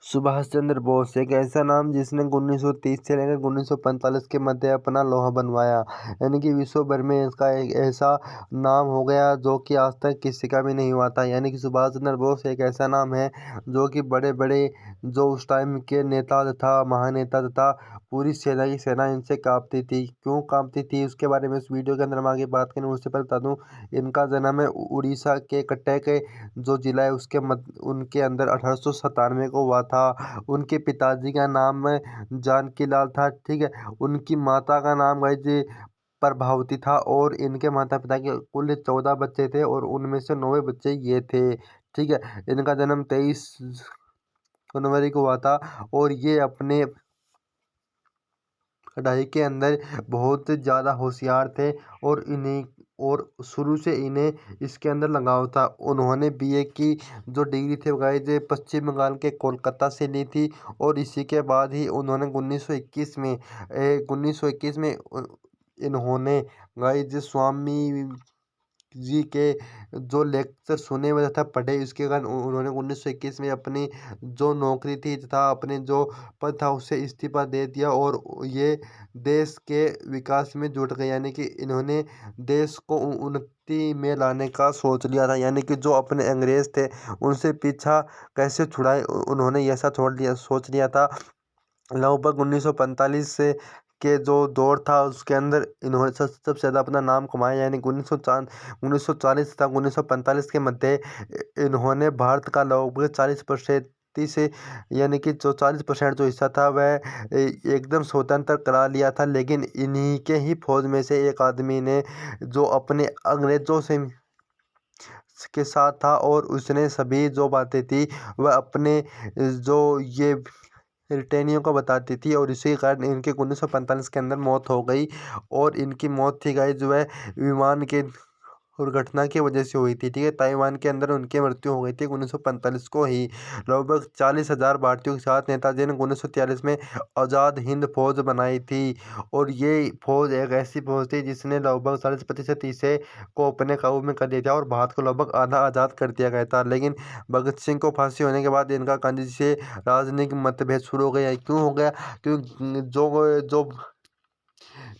सुभाष चंद्र बोस एक ऐसा नाम जिसने 1930 से लेकर 1945 के मध्य अपना लोहा बनवाया। यानी कि विश्व भर में इसका एक ऐसा नाम हो गया जो कि आज तक किसी का भी नहीं हुआ था। यानी कि सुभाष चंद्र बोस एक ऐसा नाम है जो कि बड़े बड़े जो उस टाइम के नेता तथा महानेता तथा पूरी सेना की सेना इनसे कांपती थी। क्यों कांपती थी उसके बारे में इस वीडियो के अंदर हम आगे बात करें। उससे पहले बता दूं, इनका जन्म है उड़ीसा के कटक जो जिला है उसके उनके अंदर 1897 को हुआ था। उनके पिताजी का नाम जानकी लाल था। ठीक है, उनकी माता का नाम गाइस जी प्रभावती था और इनके माता पिता के कुल 14 बच्चे थे और उनमें से 9 बच्चे ये थे। ठीक है, इनका जन्म 23 जनवरी को हुआ था और ये अपने पढ़ाई के अंदर बहुत ज़्यादा होशियार थे और शुरू से इन्हें इसके अंदर लगाव था। उन्होंने बीए की जो डिग्री थी गाइस पश्चिम बंगाल के कोलकाता से ली थी और इसी के बाद ही उन्होंने 1921 में इन्होंने गाइस स्वामी जी के जो लेक्चर सुने हुए तथा पढ़े, इसके कारण उन्होंने 1921 में अपनी जो नौकरी थी तथा अपने जो पद था उससे इस्तीफा दे दिया और ये देश के विकास में जुट गए। यानी कि इन्होंने देश को उन्नति में लाने का सोच लिया था। यानी कि जो अपने अंग्रेज थे उनसे पीछा कैसे छुड़ाए उन्होंने ऐसा सोच लिया था। लगभग 1945 से के जो दौर था उसके अंदर इन्होंने सबसे ज़्यादा अपना नाम कमाया। यानी 1940 तक 1945 के मध्य इन्होंने भारत का लगभग 40% से यानी कि जो 40% जो हिस्सा था वह एकदम स्वतंत्र करा लिया था। लेकिन इन्हीं के ही फौज में से एक आदमी ने जो अपने अंग्रेजों से के साथ था और उसने सभी जो बातें थी वह अपने जो ये ब्रिटेनियों को बताती थी और इसी के कारण इनके 1945 के अंदर मौत हो गई। और इनकी मौत थी गाइस जो है विमान के दुर्घटना की वजह से हुई थी। ठीक है, ताइवान के अंदर उनकी मृत्यु हो गई थी 1945 को ही। लगभग 40,000 भारतीयों के साथ नेताजी ने 1943 में आज़ाद हिंद फौज बनाई थी और ये फौज एक ऐसी फौज थी जिसने लगभग 40% हिस्से को अपने काबू में कर लिया था और भारत को लगभग आधा आज़ाद कर दिया गया था। लेकिन भगत सिंह को फांसी होने के बाद इनका गांधी जी से राजनीतिक मतभेद शुरू हो गया। क्यों हो गया? क्योंकि जो जो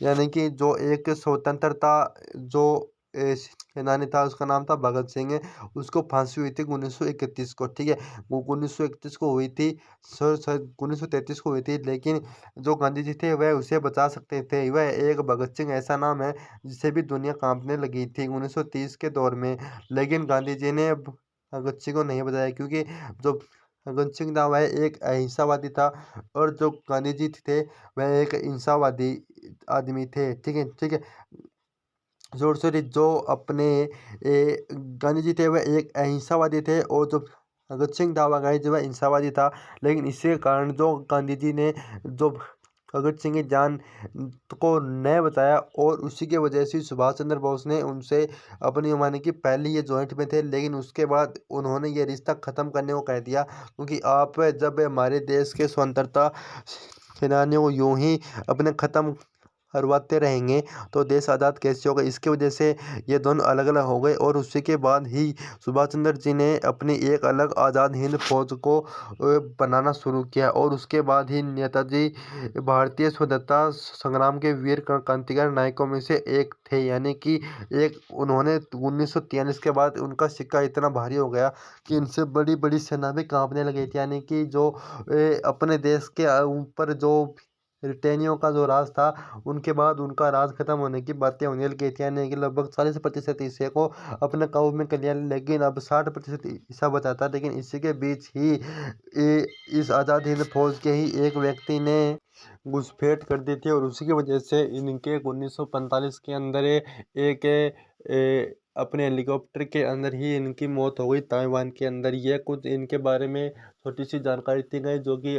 यानी कि जो एक स्वतंत्रता जो सेनानी था उसका नाम था भगत सिंह, उसको फांसी हुई थी 1931 को। ठीक है, वो 1931 को हुई थी, 1933 को हुई थी। लेकिन जो गांधी जी थे वह उसे बचा सकते थे। वह एक भगत सिंह ऐसा नाम है जिसे भी दुनिया कांपने लगी थी 1930 के दौर में। लेकिन गांधी जी ने भगत सिंह को नहीं बचाया क्योंकि जो भगत सिंह था वह एक अहिंसावादी था और जो गांधी जी थे वह एक हिंसावादी आदमी थे। ठीक है, ठीक है। सॉरी, जो अपने गांधी जी थे वह एक अहिंसावादी थे और जो भगत सिंह था वह गाइस जो है हिंसावादी था। लेकिन इसी कारण जो गांधी जी ने जो भगत सिंह की जान को नहीं बताया और उसी की वजह से सुभाष चंद्र बोस ने उनसे अपनी माने कि पहले ये जॉइंट में थे लेकिन उसके बाद उन्होंने ये रिश्ता ख़त्म करने को कह दिया। क्योंकि आप जब हमारे देश के स्वतंत्रता सेनानियों को यूं ही अपने ख़त्म करवाते रहेंगे तो देश आज़ाद कैसे होगा। इसकी वजह से ये दोनों अलग अलग हो गए और उसी के बाद ही सुभाष चंद्र जी ने अपनी एक अलग आज़ाद हिंद फौज को बनाना शुरू किया और उसके बाद ही नेताजी भारतीय स्वतंत्रता संग्राम के वीर क्रांतिकारी नायकों में से एक थे। यानी कि एक उन्होंने 1943 के बाद उनका सिक्का इतना भारी हो गया कि इनसे बड़ी बड़ी सेना भी कांपने लगी थी। यानी कि जो अपने देश के ऊपर जो ब्रिटेनियों का जो राज था उनके बाद उनका राज खत्म होने की बातें होने लगी थी। यानी कि लगभग 40% हिस्से को अपने काबू में कर लिया लेकिन अब 60% हिस्सा बचा था। लेकिन इसी के बीच ही इस आज़ाद हिंद फौज के ही एक व्यक्ति ने घुसपैठ कर दी थी और उसी की वजह से इनके 1945 के अंदर एक अपने हेलीकॉप्टर के अंदर ही इनकी मौत हो गई ताइवान के अंदर। ये कुछ इनके बारे में छोटी सी जानकारी दी गई जो कि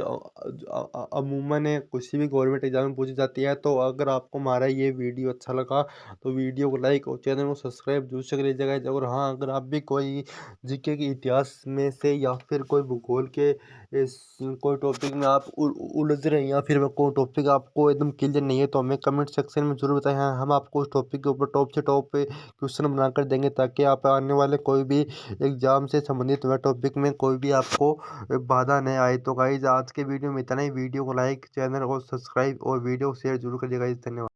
अमूमन किसी भी गवर्नमेंट एग्जाम में पूछी जाती है। तो अगर आपको हमारा ये वीडियो अच्छा लगा तो वीडियो को लाइक और चैनल को सब्सक्राइब जरूर से कर लीजिएगा। और हाँ, अगर आप भी कोई जीके के इतिहास में से या फिर कोई भूगोल के कोई टॉपिक में आप उलझ रहे हैं या फिर कोई टॉपिक आपको एकदम क्लियर नहीं है तो हमें कमेंट सेक्शन में जरूर बताएं। हाँ, हम आपको उस टॉपिक के ऊपर टॉप से टॉप क्वेश्चन बनाकर देंगे ताकि आप आने वाले कोई भी एग्जाम से संबंधित वह टॉपिक में कोई भी आपको बाधा नहीं आई। तो गाइज़ आज के वीडियो में इतना ही। वीडियो को लाइक, चैनल को सब्सक्राइब और वीडियो को शेयर ज़रूर करिएगा गाइज़। धन्यवाद।